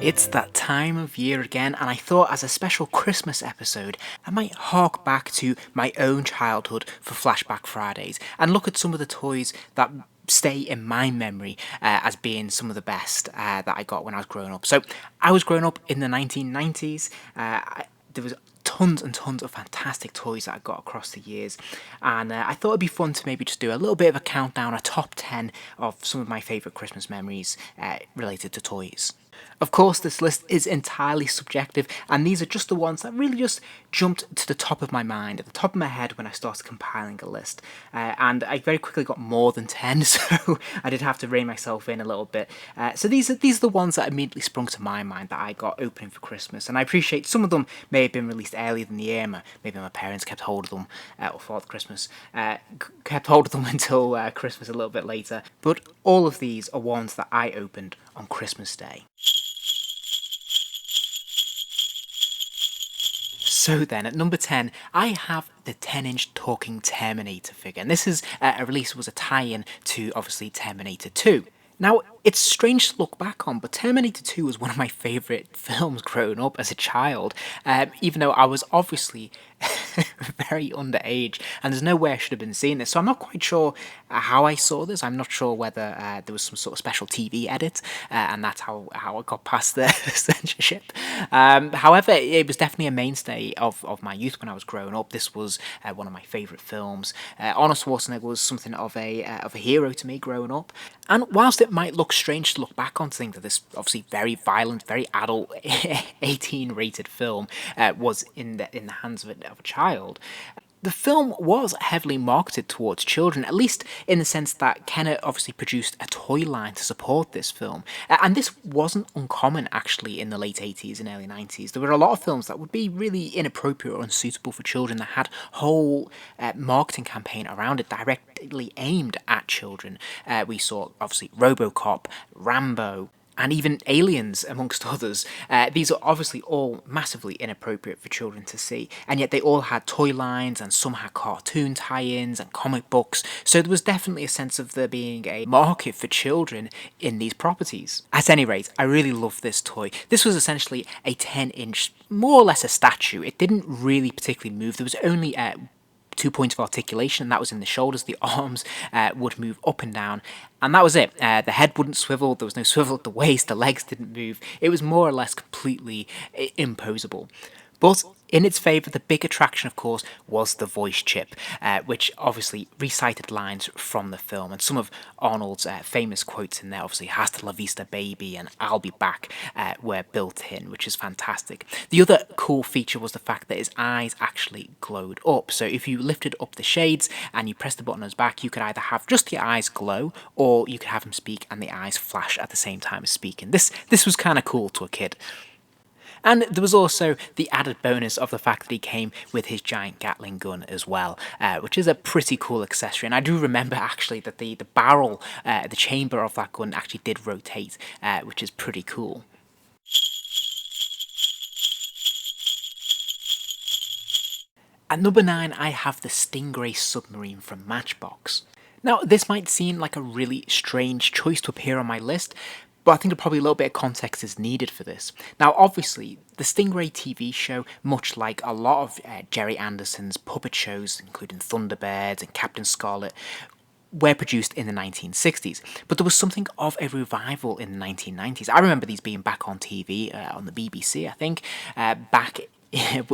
It's that time of year again, and I thought as a special Christmas episode, I might hark back to my own childhood for Flashback Fridays and look at some of the toys that stay in my memory as being some of the best that I got when I was growing up. So I was growing up in the 1990s. There was tons and tons of fantastic toys that I got across the years, and I thought it'd be fun to maybe just do a little bit of a countdown, a top 10 of some of my favourite Christmas memories related to toys. Of course, this list is entirely subjective, and these are just the ones that really just jumped to the top of my mind, at the top of my head when I started compiling a list. And I very quickly got more than 10, so I did have to rein myself in a little bit. So these are the ones that immediately sprung to my mind that I got opening for Christmas, and I appreciate some of them may have been released earlier than the year. Maybe my parents kept hold of them, or Father Christmas, kept hold of them until Christmas a little bit later. But all of these are ones that I opened on Christmas Day. So then, at number 10, I have the 10-inch Talking Terminator figure. And this is a release, was a tie-in to, obviously, Terminator 2. Now, it's strange to look back on, but Terminator 2 was one of my favourite films growing up as a child, even though I was obviously very underage, and there's no way I should have been seeing this, so I'm not quite sure how I saw this. I'm not sure whether there was some sort of special TV edit, and that's how I got past the censorship. However, it was definitely a mainstay of my youth when I was growing up. This was one of my favourite films. Arnold Schwarzenegger was something of a hero to me growing up, and whilst it might look strange to look back on, think that this obviously very violent, very adult, 18 rated film was in the hands of a child, the film was heavily marketed towards children, at least in the sense that Kenner obviously produced a toy line to support this film. And this wasn't uncommon actually in the late 80s and early 90s. There were a lot of films that would be really inappropriate or unsuitable for children that had whole marketing campaign around it directly aimed at children. We saw obviously RoboCop, Rambo, and even Aliens, amongst others. These are obviously all massively inappropriate for children to see, and yet they all had toy lines, and some had cartoon tie-ins and comic books, so there was definitely a sense of there being a market for children in these properties. At any rate, I really love this toy. This was essentially a 10-inch, more or less a statue. It didn't really particularly move. There was only 2 points of articulation, and that was in the shoulders. The arms would move up and down, and that was it. The head wouldn't swivel, there was no swivel at the waist, the legs didn't move. It was more or less completely imposable. But in its favour, the big attraction, of course, was the voice chip, which obviously recited lines from the film. And some of Arnold's famous quotes in there, obviously, "Hasta la vista, baby," and "I'll be back," were built in, which is fantastic. The other cool feature was the fact that his eyes actually glowed up. So if you lifted up the shades and you pressed the button on his back, you could either have just the eyes glow, or you could have him speak and the eyes flash at the same time as speaking. This was kind of cool to a kid. And there was also the added bonus of the fact that he came with his giant Gatling gun as well, which is a pretty cool accessory. And I do remember actually that the barrel, the chamber of that gun actually did rotate, which is pretty cool. At number 9, I have the Stingray submarine from Matchbox. Now, this might seem like a really strange choice to appear on my list, but I think probably a little bit of context is needed for this. Now, obviously, the Stingray TV show, much like a lot of Jerry Anderson's puppet shows, including Thunderbirds and Captain Scarlet, were produced in the 1960s. But there was something of a revival in the 1990s. I remember these being back on TV, on the BBC, I think, back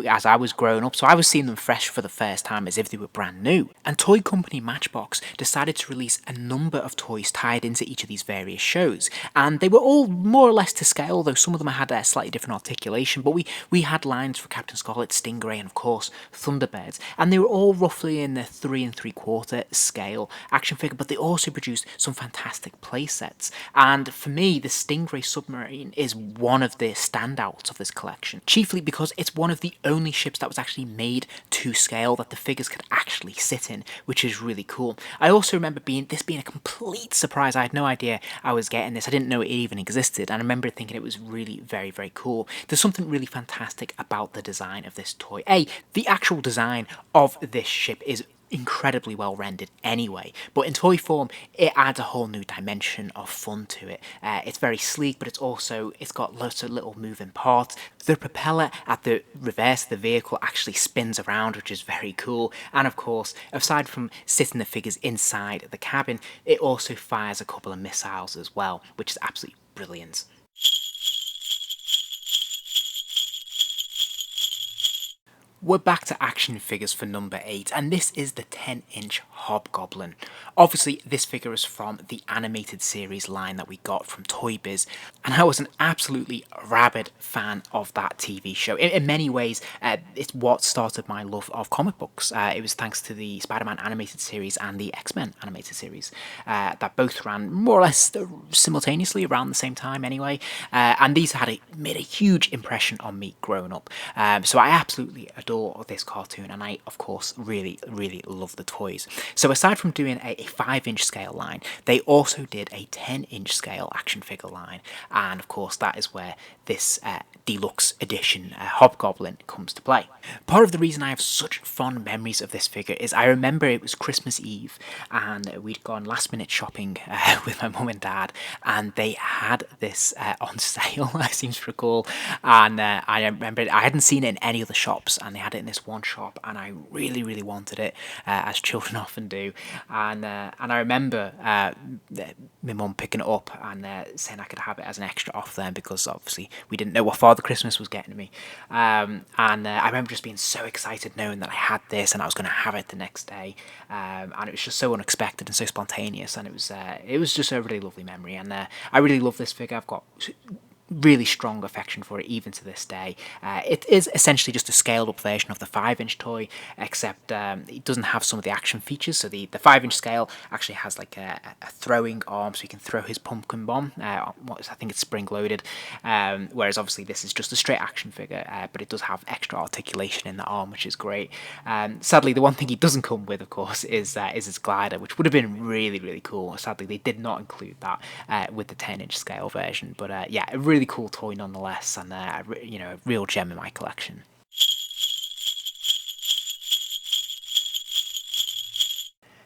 as I was growing up, so I was seeing them fresh for the first time as if they were brand new. And toy company Matchbox decided to release a number of toys tied into each of these various shows, and they were all more or less to scale, though some of them had a slightly different articulation. But we had lines for Captain Scarlet, Stingray, and of course Thunderbirds, and they were all roughly in the 3 3/4 scale action figure. But they also produced some fantastic play sets, and for me, the Stingray submarine is one of the standouts of this collection, chiefly because it's one one of the only ships that was actually made to scale that the figures could actually sit in, which is really cool. I also remember this being a complete surprise. I had no idea I was getting this. I didn't know it even existed, and I remember thinking it was really very, very cool. There's something really fantastic about the design of this toy. The actual design of this ship is incredibly well rendered anyway, but in toy form it adds a whole new dimension of fun to it. It's very sleek, but it's got lots of little moving parts. The propeller at the reverse of the vehicle actually spins around, which is very cool, and of course, aside from sitting the figures inside the cabin, it also fires a couple of missiles as well, which is absolutely brilliant. We're back to action figures for number 8, and this is the 10-inch Hobgoblin. Obviously, this figure is from the animated series line that we got from Toy Biz, and I was an absolutely rabid fan of that TV show. In many ways, it's what started my love of comic books. It was thanks to the Spider-Man animated series and the X-Men animated series that both ran more or less simultaneously around the same time anyway, and these made a huge impression on me growing up. So I absolutely adore this cartoon, and I of course really love the toys. So aside from doing a 5-inch scale line, they also did a 10-inch scale action figure line, and of course that is where this deluxe edition Hobgoblin comes to play. Part of the reason I have such fond memories of this figure is I remember it was Christmas Eve and we'd gone last minute shopping with my mum and dad, and they had this on sale, I seem to recall, and I remember I hadn't seen it in any other shops, and they had it in this one shop, and I really wanted it, as children often do, and I remember my mum picking it up and saying I could have it as an extra off them, because obviously we didn't know what Father Christmas was getting me, and I remember just being so excited knowing that I had this and I was going to have it the next day, and it was just so unexpected and so spontaneous, and it was just a really lovely memory, and I really love this figure. I've got really strong affection for it even to this day. It is essentially just a scaled up version of the 5-inch toy, except it doesn't have some of the action features. So the 5-inch scale actually has like a throwing arm, so you can throw his pumpkin bomb. I think it's spring loaded, whereas obviously this is just a straight action figure, but it does have extra articulation in the arm, which is great. Sadly, the one thing he doesn't come with, of course, is his glider, which would have been really cool. Sadly, they did not include that with the 10-inch scale version, but yeah, a really cool toy nonetheless, and a real gem in my collection.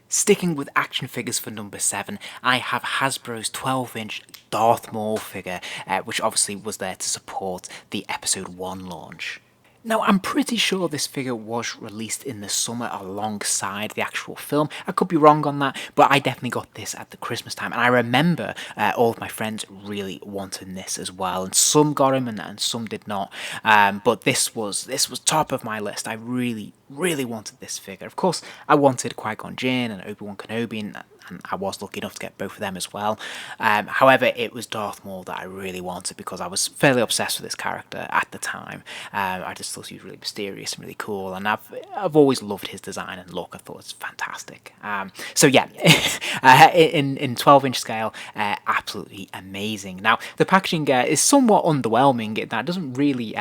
Sticking with action figures for number 7, I have Hasbro's 12-inch Darth Maul figure, which obviously was there to support the Episode 1 launch. Now, I'm pretty sure this figure was released in the summer alongside the actual film. I could be wrong on that, but I definitely got this at the Christmas time. And I remember all of my friends really wanting this as well. And some got him and some did not. But this was top of my list. I really wanted this figure. Of course, I wanted Qui-Gon Jinn and Obi-Wan Kenobi, and I was lucky enough to get both of them as well. However, it was Darth Maul that I really wanted because I was fairly obsessed with this character at the time. I just thought he was really mysterious and really cool, and I've always loved his design and look. I thought it's fantastic. So yeah, in 12-inch scale, absolutely amazing. Now the packaging is somewhat underwhelming. That doesn't really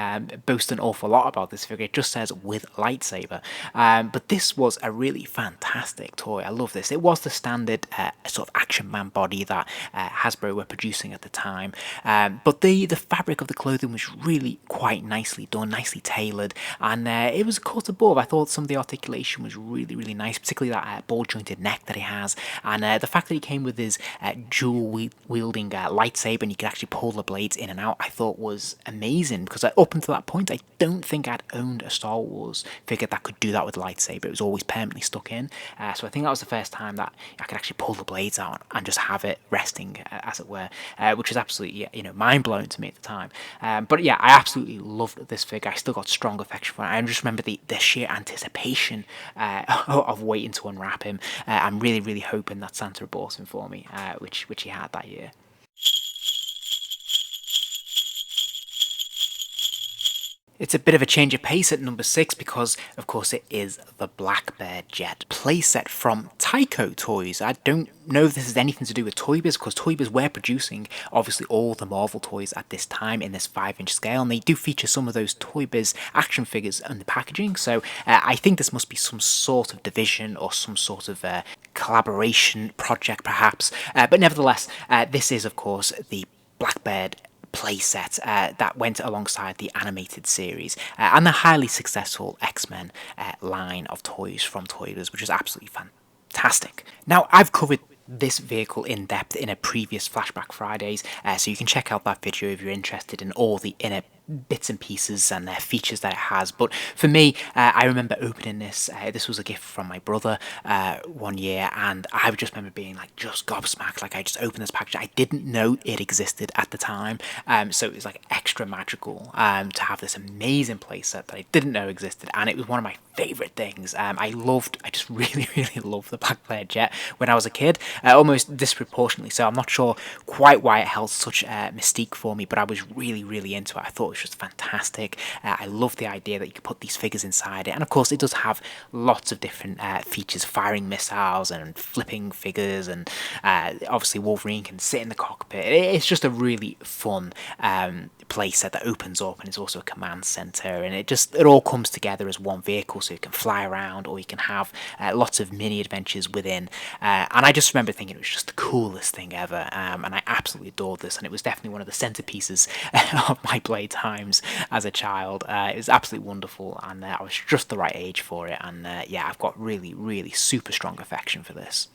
boast an awful lot about this figure. It just says with lightsaber, but this was a really fantastic toy. I love this. It was the standard sort of Action Man body that Hasbro were producing at the time, but the fabric of the clothing was really quite nicely done, nicely tailored, and it was cut above. I thought some of the articulation was really nice, particularly that ball jointed neck that he has, and the fact that he came with his dual wielding lightsaber and you could actually pull the blades in and out, I thought was amazing, because up until that point I don't think I'd owned a Star Wars figure that could do that with a lightsaber. It was always permanently stuck in, so I think that was the first time that I could actually pull the blades out and just have it resting, as it were, which was absolutely mind-blowing to me at the time. But yeah, I absolutely loved this figure. I still got strong affection for it. I just remember the sheer anticipation of waiting to unwrap him. I'm really hoping that Santa bought him for me, which he had that year. It's a bit of a change of pace at number 6 because, of course, it is the Blackbird Jet playset from Tyco Toys. I don't know if this has anything to do with Toy Biz because Toy Biz were producing, obviously, all the Marvel toys at this time in this 5-inch scale, and they do feature some of those Toy Biz action figures in the packaging. So I think this must be some sort of division or some sort of collaboration project, perhaps. But nevertheless, this is, of course, the Blackbird playset that went alongside the animated series and the highly successful X-Men line of toys from Toy Biz, which is absolutely fantastic. Now, I've covered this vehicle in depth in a previous Flashback Fridays, so you can check out that video if you're interested in all the inner bits and pieces and features that it has. But for me, I remember opening this. This was a gift from my brother one year, and I just remember being like just gobsmacked. Like I just opened this package. I didn't know it existed at the time, so it was like extra magical to have this amazing playset that I didn't know existed, and it was one of my favorite things. I just really loved the Blackbird Jet when I was a kid, almost disproportionately so. I'm not sure quite why it held such mystique for me, but I was really into it. I thought it was just fantastic. I love the idea that you could put these figures inside it, and of course it does have lots of different features, firing missiles and flipping figures, and obviously Wolverine can sit in the cockpit. It's just a really fun playset that opens up, and it's also a command center, and it all comes together as one vehicle, so you can fly around or you can have lots of mini adventures within, and I just remember thinking it was just the coolest thing ever, and I absolutely adored this, and it was definitely one of the centerpieces of my playtimes as a child. It was absolutely wonderful, and I was just the right age for it, and yeah, I've got really super strong affection for this.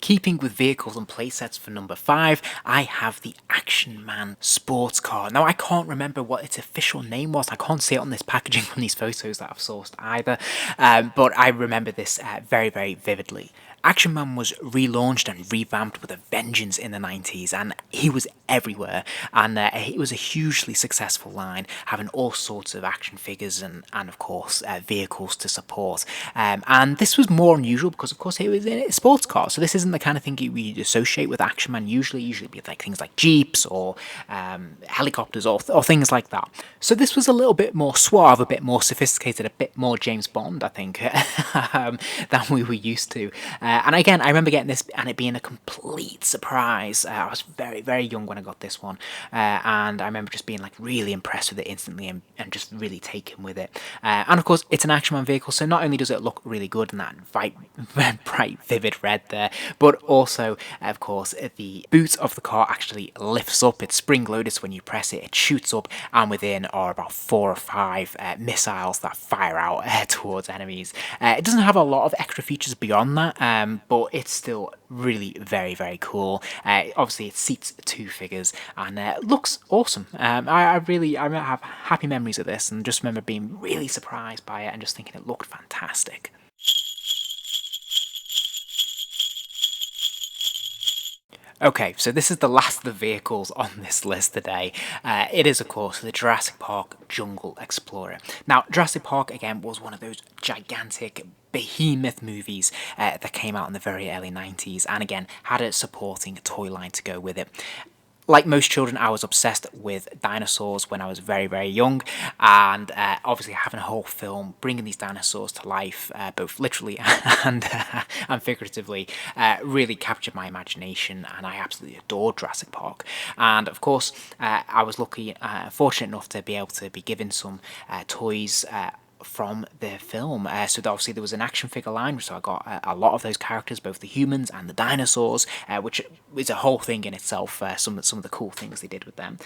Keeping with vehicles and playsets for number 5, I have the Action Man sports car. Now, I can't remember what its official name was. I can't see it on this packaging from these photos that I've sourced either, but I remember this very vividly. Action Man was relaunched and revamped with a vengeance in the 90s, and he was everywhere, and it was a hugely successful line, having all sorts of action figures and of course vehicles to support, and this was more unusual because of course it was in a sports car, so this isn't the kind of thing we associate with Action Man usually be like things like Jeeps or helicopters or things like that. So this was a little bit more suave, a bit more sophisticated, a bit more James Bond, I think, than we were used to. And again, I remember getting this and it being a complete surprise. I was very young when I got this one, and I remember just being like really impressed with it instantly and just really taken with it. And of course, it's an Action Man vehicle, so not only does it look really good in that bright, vivid red there, but also, of course, the boot of the car actually lifts up. It's spring-loaded, so when you press it, it shoots up, and within are about 4 or 5 missiles that fire out towards enemies. It doesn't have a lot of extra features beyond that, but it's still really very cool. Obviously, it seats 2 figures and looks awesome. I have happy memories of this, and just remember being really surprised by it and just thinking it looked fantastic. Okay, so this is the last of the vehicles on this list today. It is, of course, the Jurassic Park Jungle Explorer. Now, Jurassic Park, again, was one of those gigantic behemoth movies that came out in the very early 90s, and again, had a supporting toy line to go with it. Like most children, I was obsessed with dinosaurs when I was very young, and obviously having a whole film bringing these dinosaurs to life, both literally and figuratively, really captured my imagination, and I absolutely adored Jurassic Park. And of course, I was fortunate enough to be able to be given some toys from the film. So obviously there was an action figure line, so I got a lot of those characters, both the humans and the dinosaurs, which is a whole thing in itself. Some of the cool things they did with them.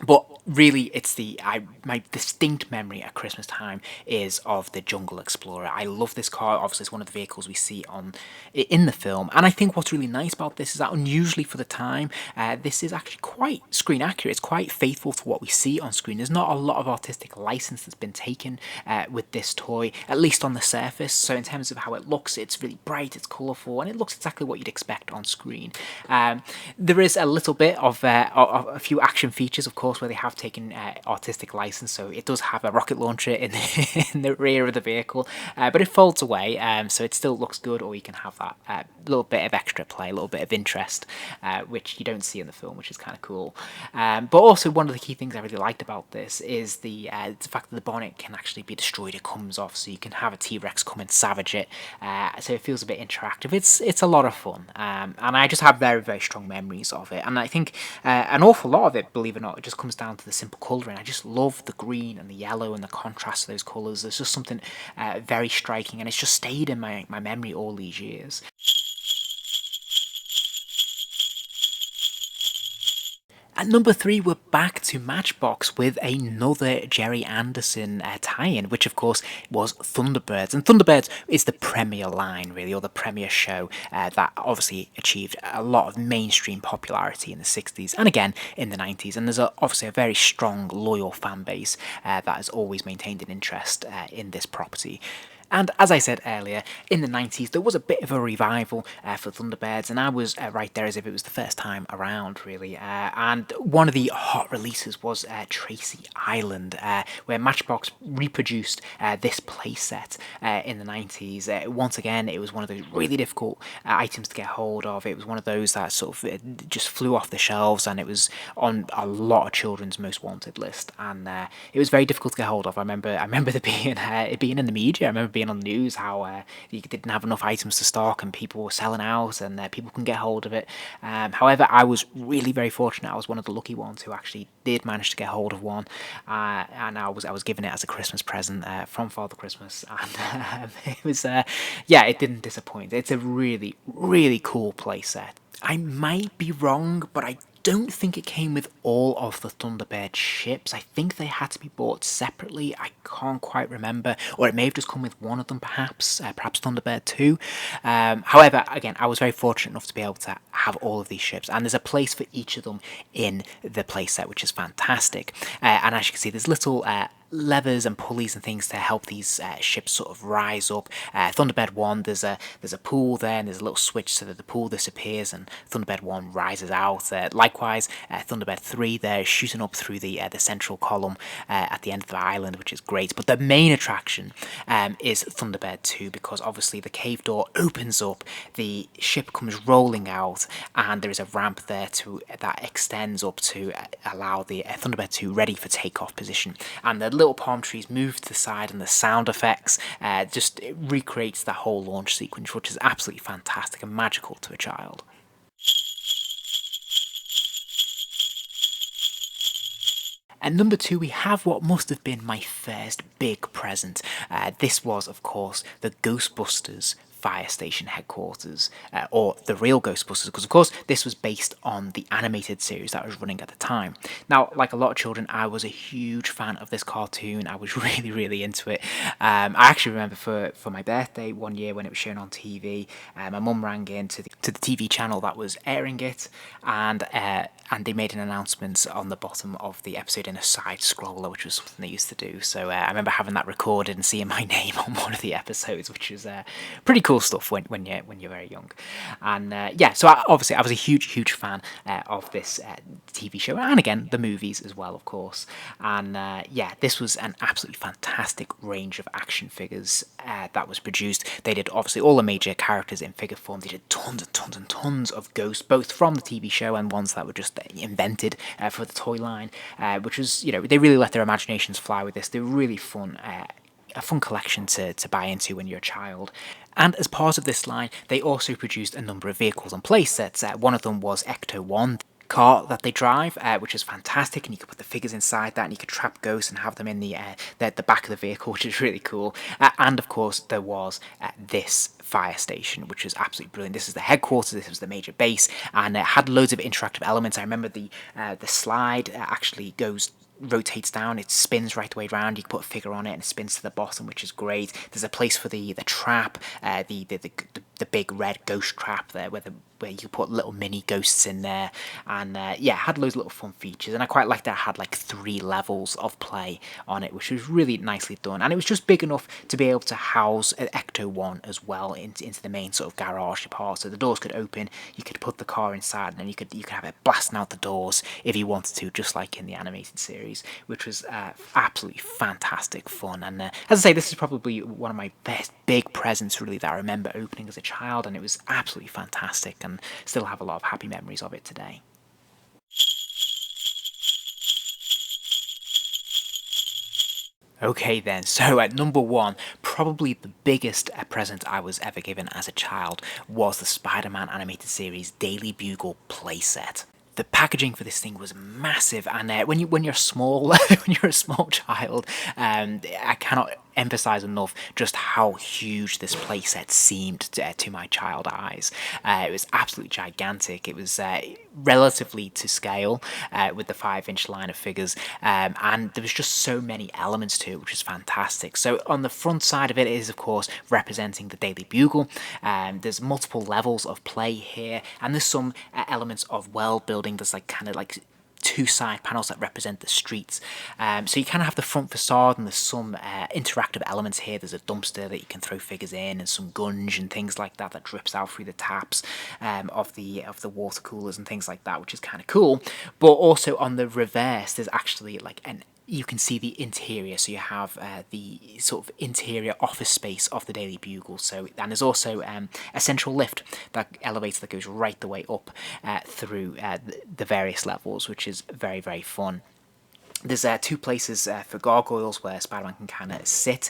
But really, it's my distinct memory at Christmas time is of the Jungle Explorer. I love this car. Obviously, it's one of the vehicles we see in the film, and I think what's really nice about this is that unusually for the time, this is actually quite screen accurate. It's quite faithful to what we see on screen. There's not a lot of artistic license that's been taken with this toy, at least on the surface. So in terms of how it looks, it's really bright, it's colourful, and it looks exactly what you'd expect on screen. There is a little bit of a few action features, of course, where they have have taken artistic license, so it does have a rocket launcher in in the rear of the vehicle, but it folds away, so it still looks good, or you can have that little bit of extra play, a little bit of interest, which you don't see in the film, which is kind of cool. But also, one of the key things I really liked about this is the fact that the bonnet can actually be destroyed. It comes off, so you can have a T-Rex come and savage it. So it feels a bit interactive. It's a lot of fun, and I just have very, very strong memories of it. And I think an awful lot of it, believe it or not, it just comes down to the simple colouring. I just love the green and the yellow and the contrast of those colours. There's just something very striking, and it's just stayed in my memory all these years. At number 3, we're back to Matchbox with another Jerry Anderson tie-in, which of course was Thunderbirds. And Thunderbirds is the premier line, really, or the premier show that obviously achieved a lot of mainstream popularity in the 60s and again in the 90s. And there's obviously a very strong, loyal fan base that has always maintained an interest in this property. And as I said earlier, in the 90s there was a bit of a revival for Thunderbirds, and I was right there as if it was the first time around, really. And one of the hot releases was Tracy Island, where Matchbox reproduced this playset in the 90s. Once again, it was one of those really difficult items to get hold of. It was one of those that sort of just flew off the shelves, and it was on a lot of children's most wanted list. And it was very difficult to get hold of. I remember there being it being in the media. I remember being on the news how you didn't have enough items to stock and people were selling out, and people couldn't get hold of it. However, I was really very fortunate. I was one of the lucky ones who actually did manage to get hold of one, and I was given it as a Christmas present from Father Christmas, and it was it didn't disappoint. It's a really, really cool playset. I might be wrong, but I don't think it came with all of the Thunderbird ships. I think they had to be bought separately. I can't quite remember, or it may have just come with one of them, perhaps Thunderbird 2. However, again, I was very fortunate enough to be able to have all of these ships, and there's a place for each of them in the playset, which is fantastic. And as you can see, there's little levers and pulleys and things to help these ships sort of rise up. Thunderbird 1, there's a pool there, and there's a little switch so that the pool disappears and Thunderbird 1 rises out. Likewise, Thunderbird 3, they're shooting up through the central column at the end of the island, which is great. But the main attraction is Thunderbird 2, because obviously the cave door opens up, the ship comes rolling out, and there is a ramp there that extends up to allow the Thunderbird 2 ready for takeoff position. And the little palm trees move to the side, and the sound effects just recreates that whole launch sequence, which is absolutely fantastic and magical to a child. At number 2, we have what must have been my first big present. This was, of course, the Ghostbusters fire station headquarters, or the real Ghostbusters, because of course this was based on the animated series that was running at the time. Now, like a lot of children, I was a huge fan of this cartoon. I was really, really into it. I actually remember for my birthday one year when it was shown on TV, my mum rang in to the TV channel that was airing it, and they made an announcement on the bottom of the episode in a side scroller, which was something they used to do. So I remember having that recorded and seeing my name on one of the episodes, which was pretty cool stuff when you're very young. And so I was a huge fan of this TV show, and again the movies as well, of course. And this was an absolutely fantastic range of action figures that was produced. They did obviously all the major characters in figure form. They did tons of ghosts, both from the TV show and ones that were just invented for the toy line, which was, they really let their imaginations fly with this. They were really fun. A fun collection to buy into when you're a child. And as part of this line, they also produced a number of vehicles and playsets. One of them was Ecto 1 car that they drive, which is fantastic, and you could put the figures inside that, and you could trap ghosts and have them in the back of the vehicle, which is really cool. And of course, there was this fire station, which was absolutely brilliant. This is the headquarters, this was the major base, and it had loads of interactive elements. I remember the slide actually rotates down, it spins right the way around. You can put a figure on it and it spins to the bottom, which is great. There's a place for the trap, the big red ghost trap there, where the where you could put little mini ghosts in there, and yeah, it had loads of little fun features, and I quite liked that it had like 3 levels of play on it, which was really nicely done, and it was just big enough to be able to house an Ecto-1 as well into the main sort of garage part, so the doors could open, you could put the car inside, and then you could have it blasting out the doors if you wanted to, just like in the animated series, which was absolutely fantastic fun. And as I say, this is probably one of my best big presents really that I remember opening as a child, and it was absolutely fantastic, and still have a lot of happy memories of it today. Okay then, so at number 1, probably the biggest present I was ever given as a child was the Spider-Man animated series Daily Bugle playset. The packaging for this thing was massive, and when you're small, when you're a small child, I cannot emphasize enough just how huge this playset seemed to my child eyes. It was absolutely gigantic. It was relatively to scale with the 5-inch line of figures, and there was just so many elements to it, which was fantastic. So on the front side of it is, of course, representing the Daily Bugle. There's multiple levels of play here, and there's some elements of world building. There's like kind of like 2 side panels that represent the streets. So you kind of have the front facade, and there's some interactive elements here. There's a dumpster that you can throw figures in, and some gunge and things like that that drips out through the taps of the water coolers and things like that, which is kind of cool. But also on the reverse, there's actually like you can see the interior, so you have the sort of interior office space of the Daily Bugle. So, and there's also a central lift, that elevator that goes right the way up through the various levels, which is very, very fun. There's 2 places for gargoyles where Spider-Man can kind of sit,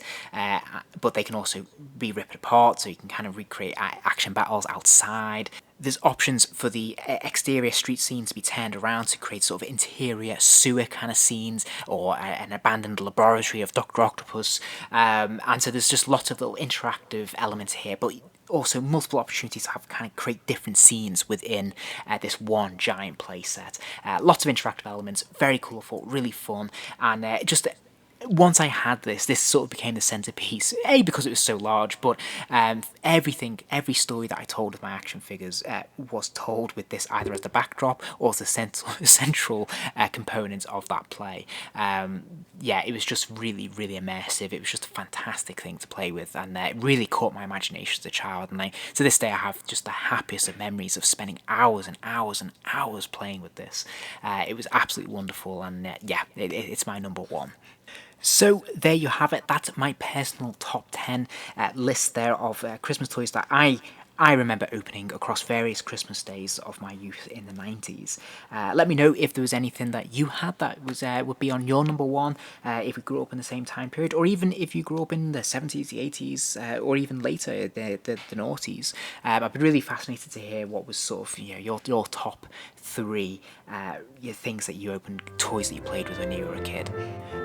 but they can also be ripped apart, so you can kind of recreate action battles outside. There's options for the exterior street scenes to be turned around to create sort of interior sewer kind of scenes, or an abandoned laboratory of Dr. Octopus. And so there's just lots of little interactive elements here, but also multiple opportunities to have kind of create different scenes within this one giant playset. Lots of interactive elements, very colourful, really fun, and just once I had this sort of became the centerpiece, because it was so large, but every story that I told with my action figures was told with this either as the backdrop or as the central component of that play. Yeah, it was just really, really immersive. It was just a fantastic thing to play with, and it really caught my imagination as a child, and to this day I have just the happiest of memories of spending hours and hours and hours playing with this. It was absolutely wonderful, and yeah, it's my number 1. So there you have it. That's my personal top 10 list there of Christmas toys that I remember opening across various Christmas days of my youth in the 90s. Let me know if there was anything that you had that was would be on your number 1, if we grew up in the same time period, or even if you grew up in the 70s, the 80s, or even later, the noughties. I'd be really fascinated to hear what was sort of your top 3 your things that you opened, toys that you played with when you were a kid.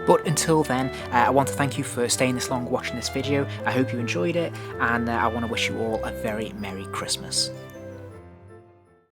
But until then, I want to thank you for staying this long watching this video. I hope you enjoyed it, and I want to wish you all a very Merry Christmas.